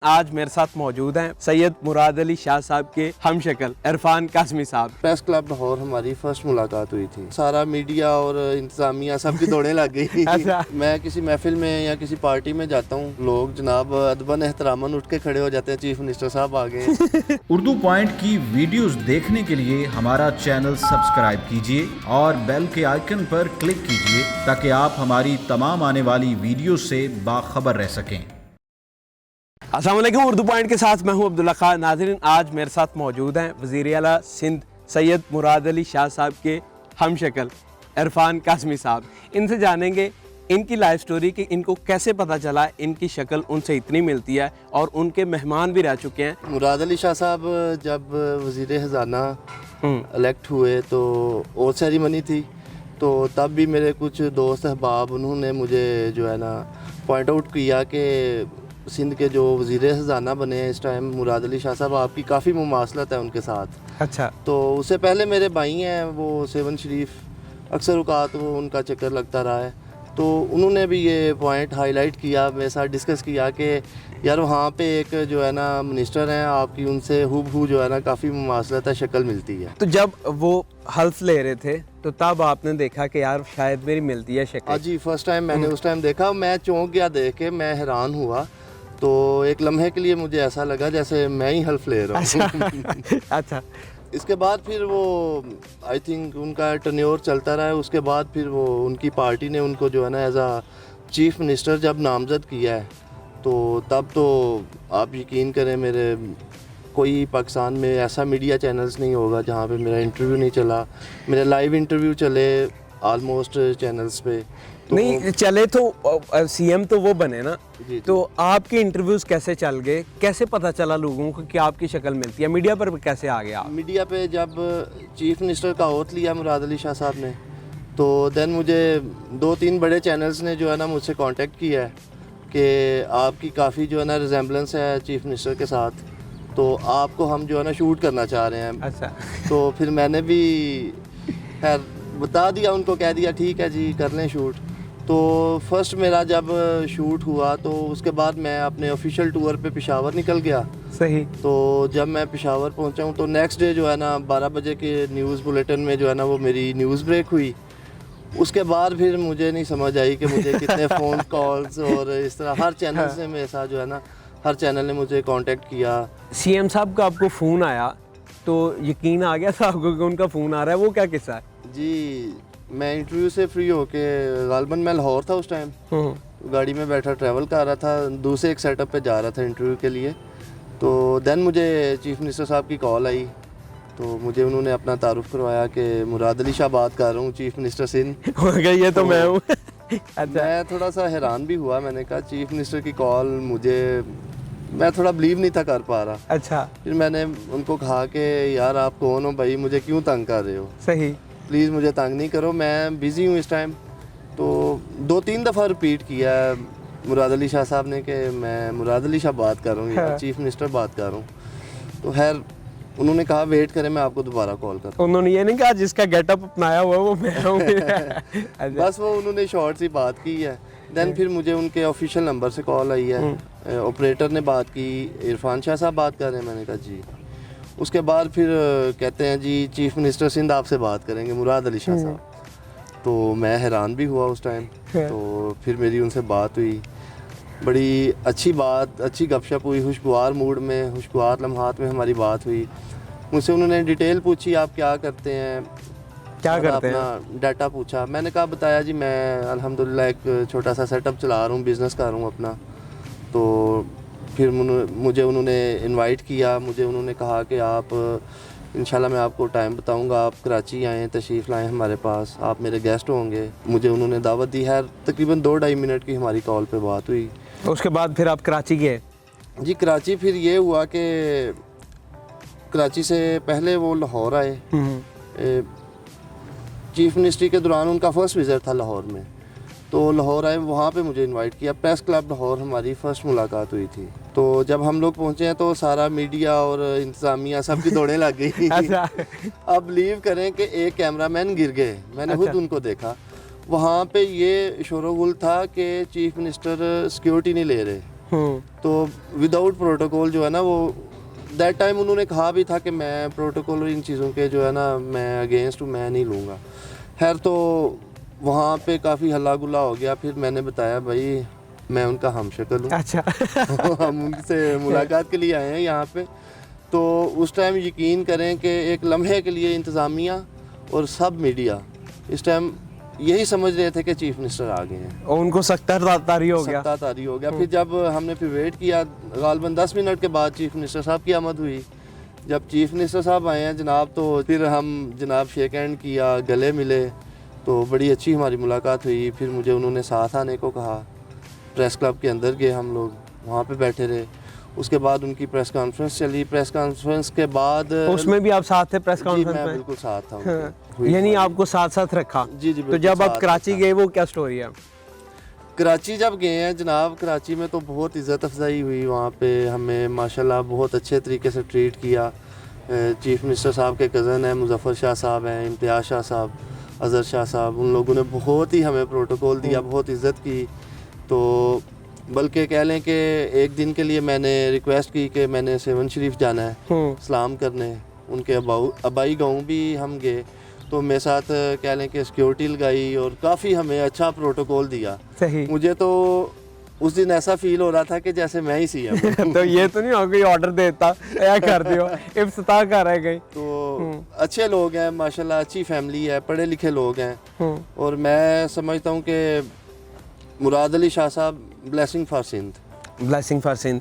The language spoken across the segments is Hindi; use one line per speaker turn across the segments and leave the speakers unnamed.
आज मेरे साथ मौजूद हैं सैयद मुराद अली शाह साहब के हमशक्ल इरफान कासमी साहब।
प्रेस क्लब लाहौर हमारी फर्स्ट मुलाकात हुई थी। सारा मीडिया और इंतजामिया सबकी दौड़े लग गई।
अच्छा।
मैं किसी महफिल में या किसी पार्टी में जाता हूँ, लोग जनाब अदबन एहतरामन उठ के खड़े हो जाते हैं, चीफ मिनिस्टर साहब आ गए।
उर्दू पॉइंट की वीडियोस देखने के लिए हमारा चैनल सब्सक्राइब कीजिए और बेल के आइकन पर क्लिक कीजिए ताकि आप हमारी तमाम आने वाली वीडियो से बाखबर रह सकें।
अस्सलाम वालेकुम, उर्दू पॉइंट के साथ मैं हूं अब्दुल्ला खान। नाज़रीन, आज मेरे साथ मौजूद हैं वज़ीर आला सिंध सैयद मुराद अली शाह साहब के हमशक्ल इरफान कासमी साहब। इनसे जानेंगे इनकी लाइफ स्टोरी कि इनको कैसे पता चला इनकी शक्ल उनसे इतनी मिलती है, और उनके मेहमान भी रह चुके हैं।
मुराद अली शाह साहब जब वज़ीर ख़ज़ाना इलेक्ट हुए तो ओथ सेरेमनी थी, तो तब भी मेरे कुछ दोस्त अहबाब उन्होंने मुझे जो है ना पॉइंट आउट किया कि सिंध के जो वज़ीर ख़ज़ाना बने हैं इस टाइम मुराद अली शाह साहब, आपकी काफ़ी मुमासलत है उनके साथ।
अच्छा।
तो उससे पहले मेरे भाई हैं वो सेवन शरीफ, अक्सर औकात वो उनका चक्कर लगता रहा है, तो उन्होंने भी ये पॉइंट हाईलाइट किया, मेरे साथ डिस्कस किया कि यार वहाँ पे एक जो है ना मिनिस्टर हैं आपकी, उनसे हुबहू जो है ना काफ़ी मुमासलत है, शक्ल मिलती है।
तो जब वो हल्फ ले रहे थे तो तब आपने देखा कि यार शायद मेरी मिलती है शक्ल?
हाँ जी, फर्स्ट टाइम मैंने उस टाइम देखा, मैं चौंक गया देख के, मैं हैरान हुआ। तो एक लम्हे के लिए मुझे ऐसा लगा जैसे मैं ही हल्फ ले रहा हूँ।
अच्छा।
इसके बाद फिर वो आई थिंक उनका टर्न्योर चलता रहा है। उसके बाद फिर वो उनकी पार्टी ने उनको जो है ना एज आ चीफ मिनिस्टर जब नामज़द किया है, तो तब तो आप यकीन करें मेरे कोई पाकिस्तान में ऐसा मीडिया चैनल्स नहीं होगा जहाँ पे मेरा इंटरव्यू नहीं चला। मेरे लाइव इंटरव्यू चले ऑलमोस्ट चैनल्स पे। तो
नहीं चले तो सीएम तो वो बने ना।
जी।
तो आपके इंटरव्यूज कैसे चल गए, कैसे पता चला लोगों को कि आपकी शक्ल मिलती है? मीडिया पर कैसे आ गया आप?
मीडिया पे जब चीफ मिनिस्टर का ओथ लिया मुराद अली शाह साहब ने, तो देन मुझे 2-3 बड़े चैनल्स ने जो है ना मुझसे कांटेक्ट किया है कि आपकी काफ़ी जो है ना रिजेम्बलेंस है चीफ मिनिस्टर के साथ, तो आपको हम जो है ना शूट करना चाह रहे हैं।
अच्छा।
तो फिर मैंने भी खैर बता दिया उनको, कह दिया ठीक है जी कर लें शूट। तो फर्स्ट मेरा जब शूट हुआ तो उसके बाद मैं अपने ऑफिशियल टूर पे पेशावर निकल गया।
सही।
तो जब मैं पेशावर पहुंचा हूँ तो नेक्स्ट डे जो है ना 12 बजे के न्यूज़ बुलेटिन में जो है ना वो मेरी न्यूज़ ब्रेक हुई। उसके बाद फिर मुझे नहीं समझ आई कि मुझे कितने फ़ोन कॉल्स और इस तरह हर चैनल से मेरे साथ जो है ना हर चैनल ने मुझे कांटेक्ट किया।
सीएम साहब का आपको फ़ोन आया तो यकीन आ गया था आपको कि उनका फ़ोन आ रहा है? वो क्या किस्सा है?
जी, मैं इंटरव्यू से फ्री होके गालबन मैं लाहौर था उस टाइम, गाड़ी में बैठा ट्रैवल कर रहा था, दूसरे एक सेटअप पे जा रहा था इंटरव्यू के लिए। तो देन मुझे चीफ मिनिस्टर साहब की कॉल आई, तो मुझे उन्होंने अपना तारुफ करवाया कि मुराद अली शाह बात कर रहा हूँ, चीफ मिनिस्टर सिंध।
हो गई ये तो मैं हूँ। अच्छा।
मैं थोड़ा सा हैरान भी हुआ, मैंने कहा चीफ मिनिस्टर की कॉल, मैं थोड़ा बिलीव नहीं था कर पा रहा।
अच्छा।
फिर मैंने उनको कहा कि यार आप कौन हो भाई, मुझे क्यों तंग कर रहे हो?
सही।
प्लीज़ मुझे तंग नहीं करो, मैं बिज़ी हूँ इस टाइम। तो 2-3 दफ़ा रिपीट किया मुराद अली शाह साहब ने कि मैं मुराद अली शाह बात कर रहा हूँ, या चीफ मिनिस्टर बात कर रहा हूँ। तो खैर उन्होंने कहा वेट करें, मैं आपको दोबारा कॉल करता हूँ।
उन्होंने ये नहीं कहा जिसका गेटअप अपनाया हुआ वो मैं हूँ? अच्छा।
बस वो उन्होंने शॉर्ट सी बात की है। देन फिर मुझे उनके ऑफिशियल नंबर से कॉल आई है, ऑपरेटर ने बात की, इरफान शाह साहब बात कर रहे हैं। मैंने कहा जी। उसके बाद फिर कहते हैं जी चीफ मिनिस्टर सिंध आपसे बात करेंगे, मुराद अली शाह साहब। तो मैं हैरान भी हुआ उस टाइम। तो फिर मेरी उनसे बात हुई, बड़ी अच्छी बात, अच्छी गपशप हुई, खुशगवार मूड में, खुशगवार लम्हात में हमारी बात हुई। मुझसे उन्होंने डिटेल पूछी आप क्या करते हैं,
क्या करते हैं?
अपना डाटा पूछा। मैंने कहा बताया जी मैं अल्हम्दुलिल्लाह एक छोटा सा सेटअप चला रहा हूँ, बिज़नेस कर रहा हूँ अपना। तो फिर मुझे उन्होंने इनवाइट किया, मुझे उन्होंने कहा कि आप इंशाल्लाह मैं आपको टाइम बताऊंगा, आप कराची आएँ, तशरीफ़ लाएँ हमारे पास, आप मेरे गेस्ट होंगे। मुझे उन्होंने दावत दी है। तकरीबन 2-2.5 मिनट की हमारी कॉल पे बात हुई।
उसके बाद फिर आप कराची गए?
जी कराची फिर ये हुआ कि कराची से पहले वो लाहौर आए। चीफ मिनिस्ट्री के दौरान उनका फर्स्ट विज़िट था लाहौर में, तो लाहौर आए, वहाँ पे मुझे इनवाइट किया। प्रेस क्लब लाहौर हमारी फ़र्स्ट मुलाकात हुई थी। तो जब हम लोग पहुँचे हैं तो सारा मीडिया और इंतज़ामिया सबकी दौड़े लग गई।
अच्छा।
अब बिलीव करें कि एक कैमरामैन गिर गए, मैंने खुद उनको देखा। वहाँ पे ये शोरगुल था कि चीफ मिनिस्टर सिक्योरिटी नहीं ले रहे, तो विदाउट प्रोटोकॉल जो है ना, वो दैट टाइम उन्होंने कहा भी था कि मैं प्रोटोकॉल और इन चीज़ों के जो है ना मैं अगेंस्ट हूँ, मैं नहीं लूँगा। खैर तो वहाँ पे काफ़ी हल्ला गुल्ला हो गया। फिर मैंने बताया भाई मैं उनका हमशक्ल हूँ।
अच्छा।
हम उनसे मुलाकात के लिए आए हैं यहाँ पे। तो उस टाइम यकीन करें कि एक लम्हे के लिए इंतज़ामिया और सब मीडिया इस टाइम यही समझ रहे थे कि चीफ मिनिस्टर आ गए हैं
और उनको सख्तारी हो गया।
सख्तारी हो गया। फिर जब हमने फिर वेट किया, गालबन 10 मिनट के बाद चीफ मिनिस्टर साहब की आमद हुई। जब चीफ मिनिस्टर साहब आए हैं जनाब, तो फिर हम जनाब शेक हैंड किया, गले मिले, तो बड़ी अच्छी हमारी मुलाकात हुई। फिर मुझे उन्होंने साथ आने को कहा। प्रेस क्लब के अंदर गए हम लोग, वहाँ पे बैठे रहे। उसके बाद उनकी प्रेस कॉन्फ्रेंस चली। प्रेस कॉन्फ्रेंस के बाद
उसमें भी आप साथ थे प्रेस
जी
कॉन्फ्रेंस
मैं
में?
बिल्कुल साथ था उनके।
हाँ।
हुई
यानी
हमारी।
आपको साथ साथ रखा।
जी जी
तो
बिल्कुल
जब आप
साथ
कराची
था।
गए वो क्या स्टोरी है?
कराची जब गए हैं जनाब, कराची में तो बहुत इज़्ज़त अफजाई हुई। वहाँ पे हमें माशाल्लाह बहुत अच्छे तरीके से ट्रीट किया। चीफ मिनिस्टर साहब के कज़न हैं, मुज़फ़्फ़र शाह साहब हैं, इम्तियाज़ शाह साहब, अज़हर शाह साहब, उन लोगों ने बहुत ही हमें प्रोटोकॉल दिया, बहुत इज़्ज़त की। तो बल्कि कह लें कि एक दिन के लिए मैंने रिक्वेस्ट की कि मैंने सेवन शरीफ जाना है सलाम करने। उनके अबाई गाँव भी हम गए, तो मेरे साथ कह लें कि सिक्योरिटी लगाई और काफ़ी हमें अच्छा प्रोटोकॉल दिया।
सही।
मुझे तो उस दिन ऐसा फील हो रहा था कि जैसे मैं ही सीएम
तो ये तो नहीं हो कोई ऑर्डर देता या कर दियो इफ्तिताह कर रहे गई।
तो अच्छे लोग हैं माशाल्लाह, अच्छी फैमिली है, पढ़े लिखे लोग हैं। और मैं समझता हूँ कि मुराद Ali Shah sahab blessing for Sindh.
Blessing for Sindh.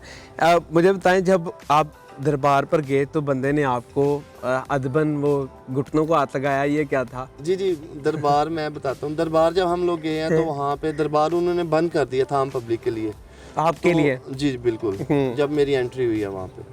मुझे बताएं, जब आप दरबार पर गए तो बंदे ने आपको अदबन वो घुटनों को हाथ लगाया, ये क्या था?
जी जी, दरबार मैं बताता हूँ। दरबार जब हम लोग गए हैं तो वहाँ पे दरबार उन्होंने बंद कर दिया था आम पब्लिक के लिए।
आपके
तो,
लिए?
जी बिल्कुल। जब मेरी एंट्री हुई है वहाँ पे,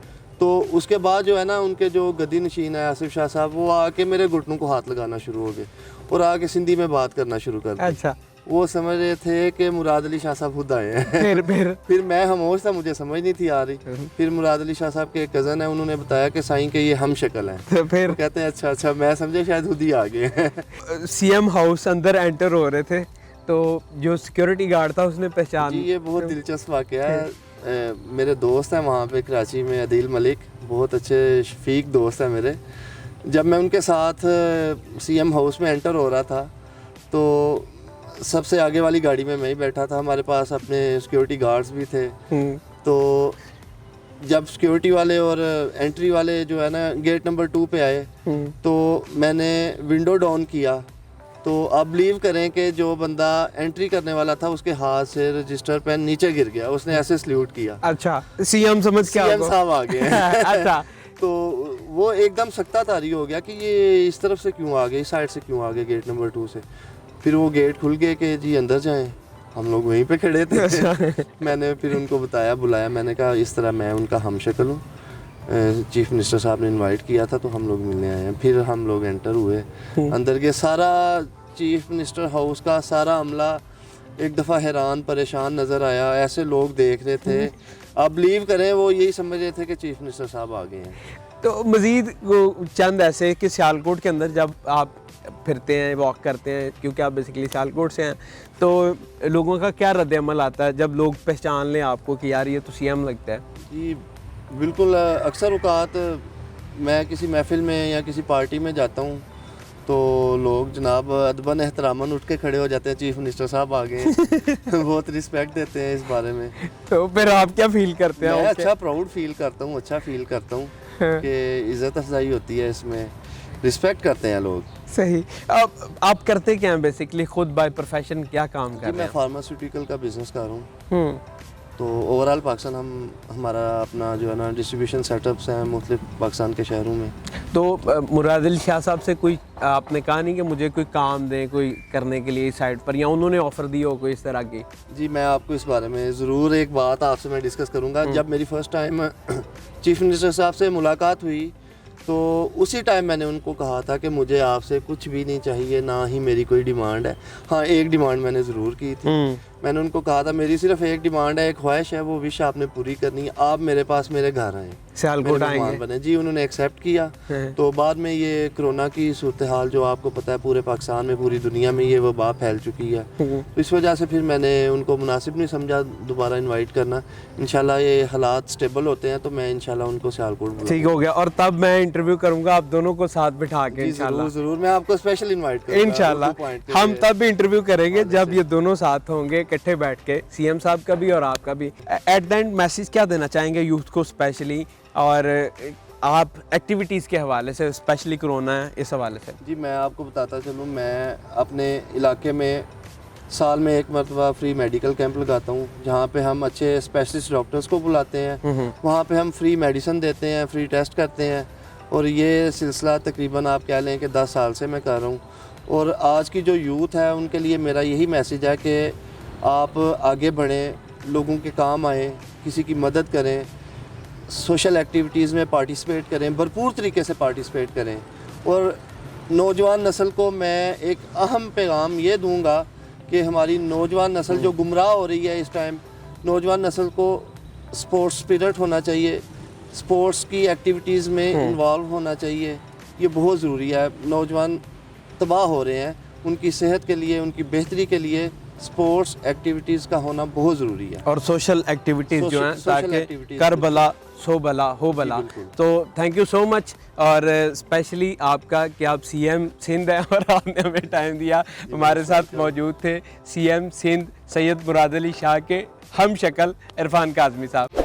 तो उसके बाद जो है ना उनके जो गद्दी नशीन है आसिफ शाह साहब, वो आके मेरे घुटनों को हाथ लगाना शुरू हो गए और आके सिंधी में बात करना शुरू कर दी।
अच्छा।
वो समझ रहे थे कि मुराद अली शाह साहब खुद आए हैं। फिर मैं खामोश था, मुझे समझ नहीं थी आ रही। फिर मुराद अली शाह साहब के एक कज़न है, उन्होंने बताया कि साईं के ये हम शक्ल हैं।
तो फिर
वो कहते हैं अच्छा अच्छा, मैं समझे शायद खुद ही आ गए हैं।
सीएम हाउस अंदर एंटर हो रहे थे तो जो सिक्योरिटी गार्ड था उसने पहचान।
जी ये बहुत दिलचस्प वाक़या है। मेरे दोस्त हैं वहाँ पे कराची में, अदील मलिक, बहुत अच्छे शफीक दोस्त हैं मेरे। जब मैं उनके साथ सीएम हाउस में एंटर हो रहा था तो सबसे आगे वाली गाड़ी में मैं ही बैठा था। हमारे पास अपने सिक्योरिटी गार्ड्स भी थे। तो जब सिक्योरिटी वाले और एंट्री वाले जो है ना गेट नंबर 2 पे आए तो मैंने विंडो डाउन किया। तो आप बिलीव करें कि जो बंदा एंट्री करने वाला था उसके हाथ से रजिस्टर पेन नीचे गिर गया, उसने ऐसे सल्यूट किया।
अच्छा, सीएम समझ के
सीएम साहब आ गए हैं।
अच्छा।
तो वो एकदम सख्तातारी हो गया कि ये इस तरफ से क्यों आ गए, इस साइड से क्यों आ गए गेट नंबर 2 से। फिर वो गेट खुल गए कि जी अंदर जाएं। हम लोग वहीं पे खड़े थे। मैंने फिर उनको बताया, बुलाया, मैंने कहा इस तरह मैं उनका हमशक्ल हूँ, चीफ मिनिस्टर साहब ने इनवाइट किया था तो हम लोग मिलने आए हैं। फिर हम लोग एंटर हुए अंदर के। सारा चीफ मिनिस्टर हाउस का सारा अमला एक दफ़ा हैरान परेशान नज़र आया। ऐसे लोग देख रहे थे, आप बिलीव करें वो यही समझ रहे थे कि चीफ मिनिस्टर साहब आ गए हैं।
तो मज़ीद वो चंद ऐसे कि सियालकोट के अंदर जब आप फिरते हैं, वॉक करते हैं, क्योंकि आप बेसिकली सियालकोट से हैं, तो लोगों का क्या रद्द-ए-अमल आता है जब लोग पहचान लें आपको कि यार ये तो सीएम लगता है?
जी बिल्कुल। अक्सर औकात मैं किसी महफिल में या किसी पार्टी में जाता हूँ तो लोग जनाब अदबन एहतरामन उठ के खड़े हो जाते हैं, चीफ मिनिस्टर साहब आ गए। बहुत रिस्पेक्ट देते हैं इस बारे में।
तो फिर आप क्या फील करते हैं?
मैं अच्छा प्राउड फील करता हूँ, अच्छा फील करता हूँ कि इज़्ज़त अफजाई होती है इसमें, रिस्पेक्ट करते हैं लोग।
सही। आप करते क्या हैं बेसिकली, खुद बाय प्रोफेशन क्या काम कर रहे
मैं
हैं?
फार्मास्यूटिकल का बिजनेस कर रहा हूँ। तो ओवरऑल पाकिस्तान हमारा अपना जो है ना डिस्ट्रीब्यूशन सेटअप्स हैं मुख्तलिफ पाकिस्तान के शहरों में।
तो मुराद अली शाह साहब से कोई आपने कहा नहीं कि मुझे कोई काम दें कोई करने के लिए इस साइड पर, या उन्होंने ऑफ़र दी हो कोई इस तरह की?
जी मैं आपको इस बारे में ज़रूर एक बात आपसे मैं डिस्कस करूँगा। जब मेरी फ़र्स्ट टाइम चीफ मिनिस्टर साहब से मुलाकात हुई तो उसी टाइम मैंने उनको कहा था कि मुझे आपसे कुछ भी नहीं चाहिए, ना ही मेरी कोई डिमांड है। हाँ एक डिमांड मैंने ज़रूर की थी, मैंने उनको कहा था मेरी सिर्फ एक डिमांड है, एक ख्वाहिश है, वो विश आपने पूरी करनी है, आप मेरे पास मेरे घर आए,
सियालकोट आएंगे।
बने जी। उन्होंने एक्सेप्ट किया। तो बाद में ये कोरोना की सूरत हाल जो आपको पता है पूरे पाकिस्तान में, पूरी दुनिया में ये वबा फैल चुकी है, तो इस वजह से फिर मैंने उनको मुनासिब नहीं समझा दोबारा इनवाइट करना। इंशाल्लाह ये हालात स्टेबल होते हैं तो मैं इंशाल्लाह उनको सियालकोट बुलाऊंगा।
ठीक हो गया, और तब मैं इंटरव्यू करूंगा आप दोनों को साथ बिठा के इंशाल्लाह।
जरूर मैं आपको स्पेशल इनवाइट करूंगा
इंशाल्लाह हम तब भी इंटरव्यू करेंगे जब ये दोनों साथ होंगे इकट्ठे बैठ के, सीएम साहब का भी और आपका भी। एट द एंड मैसेज क्या देना चाहेंगे यूथ को स्पेशली, और आप एक्टिविटीज़ के हवाले से, स्पेशली कोरोना है इस हवाले से?
जी मैं आपको बताता चलूँ, मैं अपने इलाके में साल में एक मरतबा फ्री मेडिकल कैंप लगाता हूँ, जहाँ पे हम अच्छे स्पेशलिस्ट डॉक्टर्स को बुलाते हैं, वहाँ पे हम फ्री मेडिसिन देते हैं, फ्री टेस्ट करते हैं, और ये सिलसिला तकरीबन आप कह लें कि 10 साल से मैं कर रहा हूँ। और आज की जो यूथ है उनके लिए मेरा यही मैसेज है कि आप आगे बढ़ें, लोगों के काम आएँ, किसी की मदद करें, सोशल एक्टिविटीज़ में पार्टिसिपेट करें, भरपूर तरीके से पार्टिसिपेट करें। और नौजवान नस्ल को मैं एक अहम पैगाम ये दूंगा कि हमारी नौजवान नस्ल जो गुमराह हो रही है इस टाइम, नौजवान नस्ल को स्पोर्ट्स स्पिरिट होना चाहिए, स्पोर्ट्स की एक्टिविटीज़ में इन्वॉल्व होना चाहिए, ये बहुत ज़रूरी है। नौजवान तबाह हो रहे हैं, उनकी सेहत के लिए, उनकी बेहतरी के लिए स्पोर्ट्स एक्टिविटीज़ का होना बहुत ज़रूरी है,
और सोशल एक्टिविटीज़ जो हैं, ताकि कर भला सो भला हो भला। तो थैंक यू सो मच, और स्पेशली आपका कि आप सीएम सिंध हैं और आपने हमें टाइम दिया, हमारे साथ मौजूद थे सीएम सिंध सैयद मुराद अली शाह के हम शक्ल इरफान काज़मी साहब।